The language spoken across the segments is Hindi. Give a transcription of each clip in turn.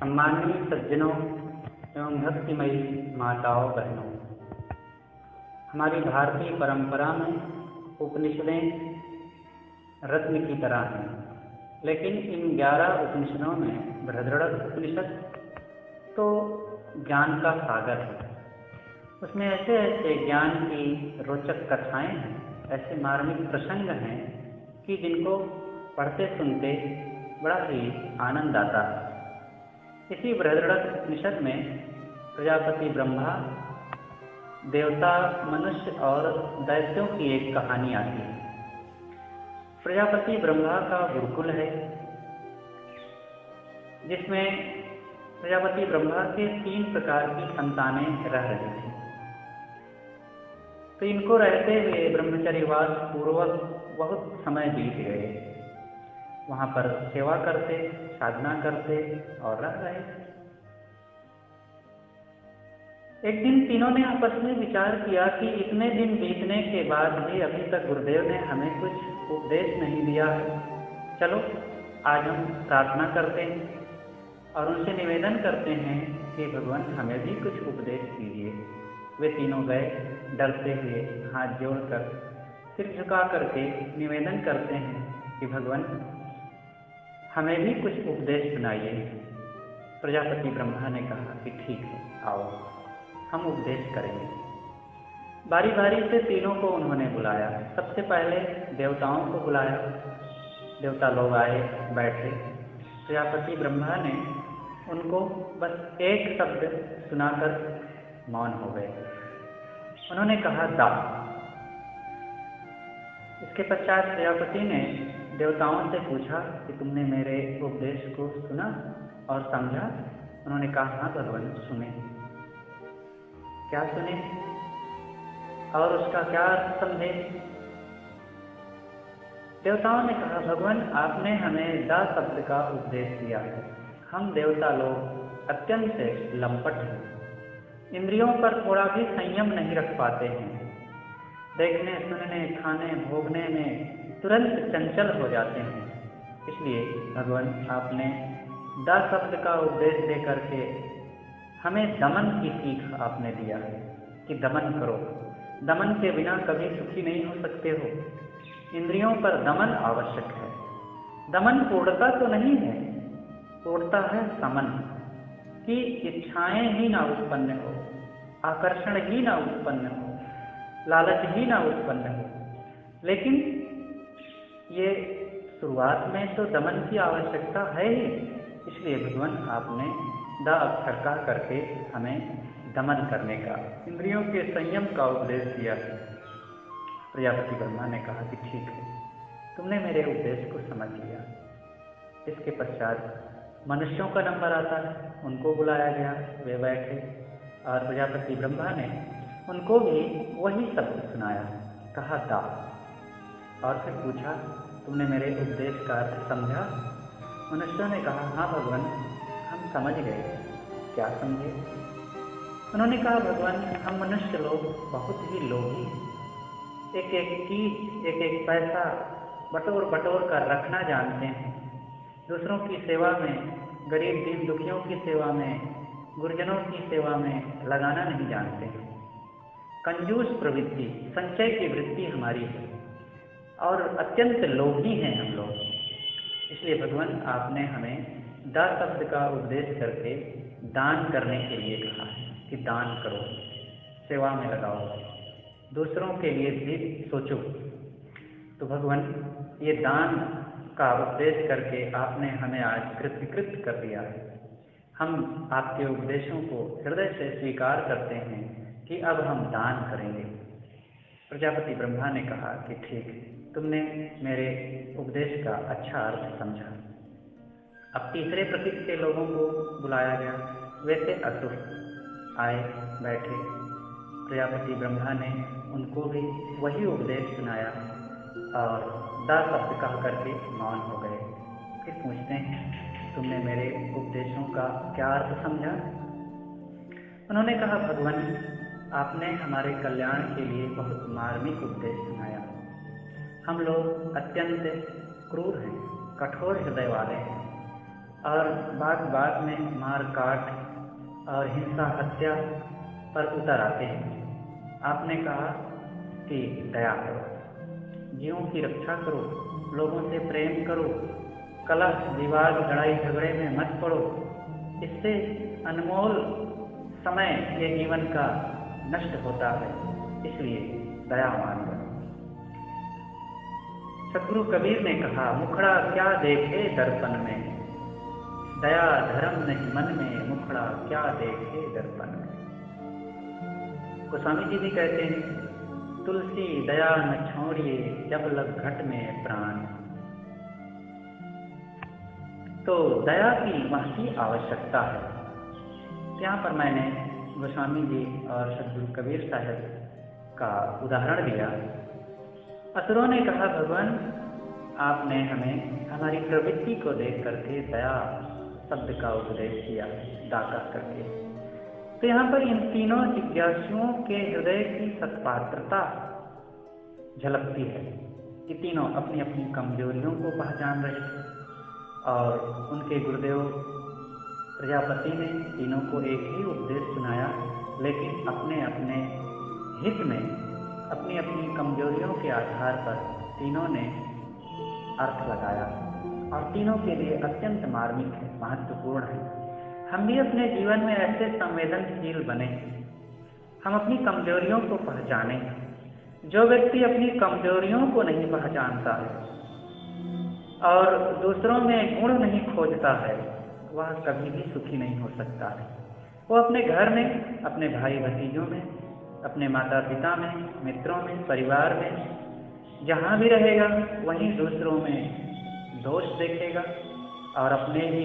सम्माननीय सज्जनों एवं भक्तिमयी माताओं बहनों, हमारी भारतीय परंपरा में उपनिषदें रत्न की तरह हैं, लेकिन इन 11 उपनिषदों में बृहद्रथ उपनिषद तो ज्ञान का सागर है। उसमें ऐसे ऐसे ज्ञान की रोचक कथाएं हैं, ऐसे मार्मिक प्रसंग हैं कि जिनको पढ़ते सुनते बड़ा ही आनंद आता है। इसी बृहद्रथ उपनिषद में प्रजापति ब्रह्मा, देवता, मनुष्य और दैत्यों की एक कहानी आती है। प्रजापति ब्रह्मा का गुरुकुल है, जिसमें प्रजापति ब्रह्मा के 3 प्रकार की संतानें रह रही थी। तो इनको रहते हुए ब्रह्मचर्यवास पूर्वक बहुत समय बीत गए। वहां पर सेवा करते, साधना करते और रह रहे। एक दिन तीनों ने आपस में विचार किया कि इतने दिन बीतने के बाद भी अभी तक गुरुदेव ने हमें कुछ उपदेश नहीं दिया है। चलो आज हम प्रार्थना करते हैं और उनसे निवेदन करते हैं कि भगवान हमें भी कुछ उपदेश दीजिए। वे तीनों गए, डरते हुए हाथ जोड़कर सिर झुका करके निवेदन करते हैं कि भगवान हमें भी कुछ उपदेश सुनाइए। प्रजापति ब्रह्मा ने कहा कि ठीक है, आओ हम उपदेश करेंगे। बारी बारी से तीनों को उन्होंने बुलाया। सबसे पहले देवताओं को बुलाया। देवता लोग आए, बैठे। प्रजापति ब्रह्मा ने उनको बस एक शब्द सुनाकर मौन हो गए। उन्होंने कहा दा। इसके पश्चात प्रजापति ने देवताओं से पूछा कि तुमने मेरे उपदेश को सुना और समझा? उन्होंने कहा हाँ भगवान, सुने। क्या सुने और उसका क्या अर्थ समझे? देवताओं ने कहा भगवान आपने हमें दा शब्द का उपदेश दिया है। हम देवता लोग अत्यंत लंपट हैं, इंद्रियों पर थोड़ा भी संयम नहीं रख पाते हैं। देखने, सुनने, खाने, भोगने में तुरंत चंचल हो जाते हैं। इसलिए भगवान आपने दा शब्द का उपदेश दे करके हमें दमन की सीख आपने दिया है कि दमन करो। दमन के बिना कभी सुखी नहीं हो सकते हो। इंद्रियों पर दमन आवश्यक है। दमन पूर्णता तो नहीं है, पूर्णता है समन, कि इच्छाएं ही ना उत्पन्न हो, आकर्षण ही ना उत्पन्न हो, लालच ही ना उत्पन्न हो। लेकिन ये शुरुआत में तो दमन की आवश्यकता है ही। इसलिए भगवान आपने दा अक्षर का करके हमें दमन करने का, इंद्रियों के संयम का उपदेश दिया है। प्रजापति ब्रह्मा ने कहा कि ठीक है, तुमने मेरे उपदेश को समझ लिया। इसके पश्चात मनुष्यों का नंबर आता है, उनको बुलाया गया। वे बैठे और प्रजापति ब्रह्मा ने उनको भी वही शब्द सुनाया, कहा दा। और फिर पूछा तुमने मेरे उपदेश का अर्थ समझा? मनुष्यों ने कहा हाँ भगवान, हम समझ गए। क्या समझे? उन्होंने कहा भगवान हम मनुष्य लोग बहुत ही लोभी हैं। एक एक चीज, एक एक पैसा बटोर बटोर कर रखना जानते हैं। दूसरों की सेवा में, गरीब दीन दुखियों की सेवा में, गुरुजनों की सेवा में लगाना नहीं जानते हैं। कंजूस प्रवृत्ति, संचय की वृत्ति हमारी है और अत्यंत लोभी हैं हम लोग। इसलिए भगवान आपने हमें दा शब्द का उपदेश करके दान करने के लिए कहा है कि दान करो, सेवा में लगाओ, दूसरों के लिए भी सोचो। तो भगवान ये दान का उपदेश करके आपने हमें आज कृतकृत कर दिया है। हम आपके उपदेशों को हृदय से स्वीकार करते हैं कि अब हम दान करेंगे। प्रजापति ब्रह्मा ने कहा कि ठीक, तुमने मेरे उपदेश का अच्छा अर्थ समझा। अब तीसरे प्रतीक के लोगों को बुलाया गया। वैसे असुर आए, बैठे। प्रजापति ब्रह्मा ने उनको भी वही उपदेश सुनाया और दा शब्द कह करके मौन हो गए। फिर पूछते हैं तुमने मेरे उपदेशों का क्या अर्थ समझा? उन्होंने कहा भगवान आपने हमारे कल्याण के लिए बहुत मार्मिक उपदेश सुनाया। हम लोग अत्यंत क्रूर हैं, कठोर हृदय वाले हैं और बात बात में मार काट और हिंसा हत्या पर उतर आते हैं। आपने कहा कि दया करो, जीवों की रक्षा करो, लोगों से प्रेम करो, कलह विवाद लड़ाई झगड़े में मत पड़ो, इससे अनमोल समय ये जीवन का नष्ट होता है, इसलिए दयावान बनो। सतगुरु कबीर ने कहा, मुखड़ा क्या देखे दर्पण में, दया धर्म नहीं मन में, मुखड़ा क्या देखे दर्पण में। गोस्वामी जी भी कहते हैं, तुलसी दया न छोड़िए जब लग घट में प्राण। तो दया की महती आवश्यकता है। यहाँ पर मैंने गोस्वामी जी और सतगुरु कबीर साहब का उदाहरण दिया। असुरों ने कहा, भगवान आपने हमें हमारी प्रवृत्ति को देख करके दया शब्द का उपदेश किया, दाका करके। तो यहाँ पर इन तीनों जिज्ञासुओं के हृदय की सत्पात्रता झलकती है कि तीनों अपनी अपनी कमजोरियों को पहचान रहे थे और उनके गुरुदेव प्रजापति ने तीनों को एक ही उपदेश सुनाया, लेकिन अपने अपने हित में अपनी अपनी कमजोरियों के आधार पर तीनों ने अर्थ लगाया और तीनों के लिए अत्यंत मार्मिक है, महत्वपूर्ण है। हम भी अपने जीवन में ऐसे संवेदनशील बने, हम अपनी कमजोरियों को पहचानें। जो व्यक्ति अपनी कमजोरियों को नहीं पहचानता है और दूसरों में गुण नहीं खोजता है, वह कभी भी सुखी नहीं हो सकता है। वो अपने घर में, अपने भाई भतीजों में, अपने माता पिता में, मित्रों में, परिवार में, जहाँ भी रहेगा वहीं दूसरों में दोष देखेगा और अपने ही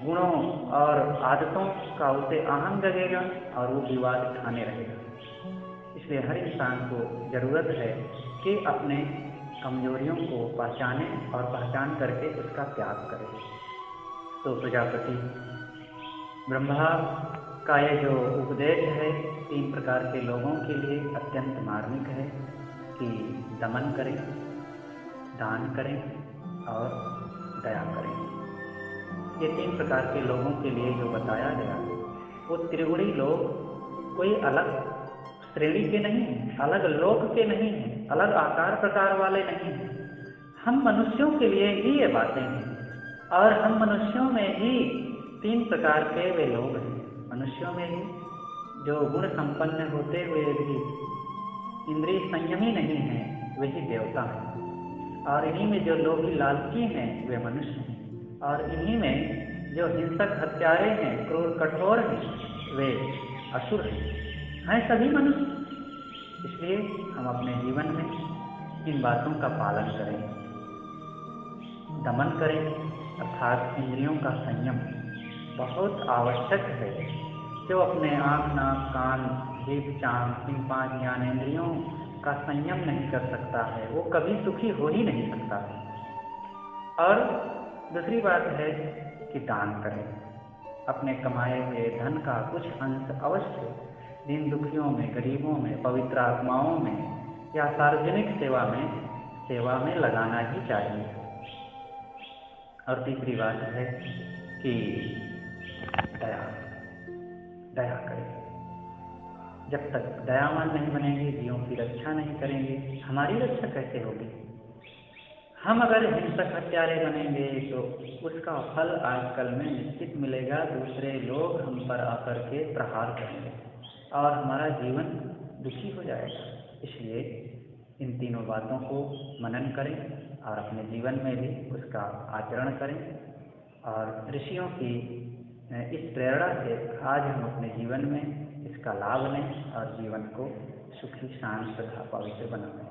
गुणों और आदतों का उसे आहम जगेगा और वो विवाद ठाने रहेगा। इसलिए हर इंसान को जरूरत है कि अपने कमजोरियों को पहचाने और पहचान करके उसका त्याग करे। तो प्रजापति ब्रह्मा का ये जो उपदेश है 3 प्रकार के लोगों के लिए अत्यंत मार्मिक है कि दमन करें, दान करें और दया करें। ये 3 प्रकार के लोगों के लिए जो बताया गया, वो त्रिगुणी लोग कोई अलग श्रेणी के नहीं हैं, अलग लोक के नहीं हैं, अलग आकार प्रकार वाले नहीं हैं। हम मनुष्यों के लिए ही ये बातें हैं और हम मनुष्यों में ही 3 प्रकार के वे लोग हैं। मनुष्यों में ही जो गुण संपन्न होते हुए भी इंद्रिय संयमी नहीं हैं, वही देवता हैं। और इन्हीं में जो लोभी लालची हैं वे मनुष्य हैं, और इन्हीं में जो हिंसक हत्यारे हैं, क्रूर कठोर हैं, वे असुर हैं सभी मनुष्य। इसलिए हम अपने जीवन में इन बातों का पालन करें, दमन करें, अर्थात इंद्रियों का संयम बहुत आवश्यक है। जो अपने आँख, नाक, कान, जीभ, चाँद, इन 5 ज्ञानेंद्रियों का संयम नहीं कर सकता है, वो कभी सुखी हो ही नहीं सकता है। और दूसरी बात है कि दान करें। अपने कमाए हुए धन का कुछ अंश अवश्य दीन दुखियों में, गरीबों में, पवित्र आत्माओं में या सार्वजनिक सेवा में लगाना ही चाहिए। और तीसरी बात है कि दया करें। जब तक दयावान नहीं बनेंगे, जीवों की रक्षा नहीं करेंगे, हमारी रक्षा कैसे होगी? हम अगर हिंसक हत्यारे बनेंगे तो उसका फल आजकल में निश्चित मिलेगा। दूसरे लोग हम पर आकर के प्रहार करेंगे और हमारा जीवन दुखी हो जाएगा। इसलिए इन तीनों बातों को मनन करें और अपने जीवन में भी उसका आचरण करें। और ऋषियों की इस प्रेरणा से आज हम अपने जीवन में इसका लाभ लें और जीवन को सुखी, शांत तथा पवित्र बनाएं।